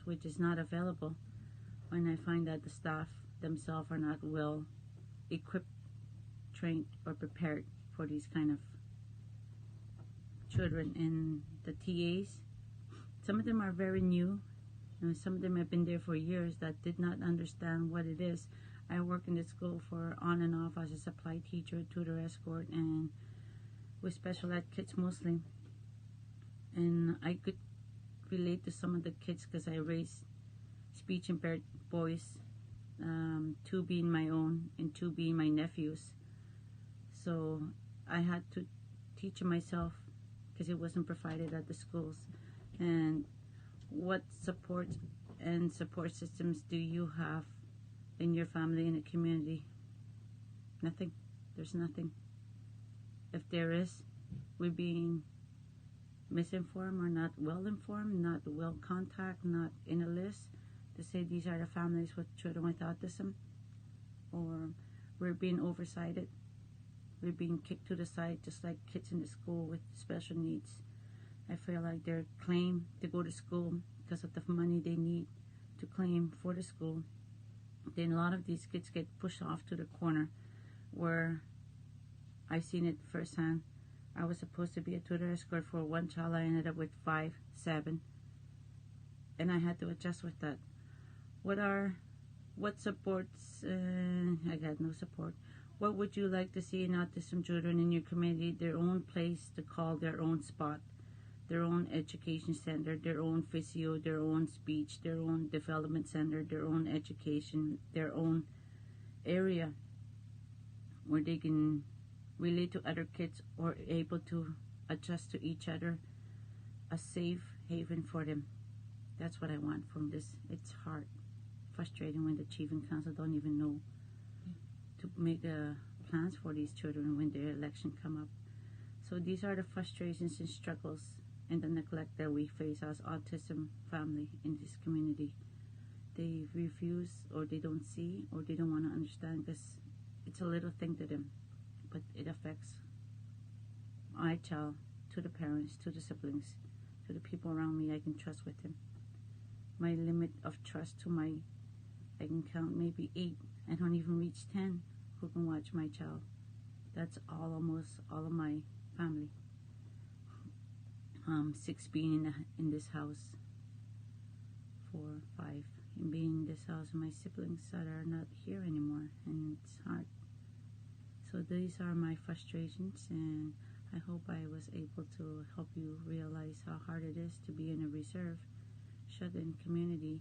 which is not available when I find that the staff themselves are not well equipped, trained, or prepared for these kind of children. And the TAs, some of them are very new, and some of them have been there for years that did not understand what it is. I work in the school for on and off as a supply teacher, tutor, escort, and with special ed kids mostly. And I could relate to some of the kids because I raised speech impaired boys, two being my own and two being my nephews. So I had to teach myself because it wasn't provided at the schools. And what support and support systems do you have in your family and the community? Nothing. There's nothing. If there is, we're being misinformed or not well informed, not well contacted, not in a list to say these are the families with children with autism, or we're being oversighted. We're being kicked to the side just like kids in the school with special needs. I feel like they're claimed to go to school because of the money they need to claim for the school. Then a lot of these kids get pushed off to the corner where I've seen it firsthand. I was supposed to be a tutor escort for one child. I ended up with 5, 7, and I had to adjust with that. What supports? I got no support. What would you like to see in autism children in your community? Their own place to call their own spot, their own education center, their own physio, their own speech, their own development center, their own education, their own area where they can relate to other kids or able to adjust to each other, a safe haven for them. That's what I want from this. It's hard, frustrating when the chief and council don't even know to make plans for these children when their election come up. So these are the frustrations and struggles and the neglect that we face as autism family in this community. They refuse, or they don't see, or they don't want to understand because it's a little thing to them, but it affects my child, to the parents, to the siblings, to the people around me I can trust with them. My limit of trust I can count maybe 8. I don't even reach 10 who can watch my child. That's almost all of my family. 6 being in this house, 4, 5, and being in this house, and my siblings that are not here anymore, and it's hard. So these are my frustrations, and I hope I was able to help you realize how hard it is to be in a reserve, shut-in community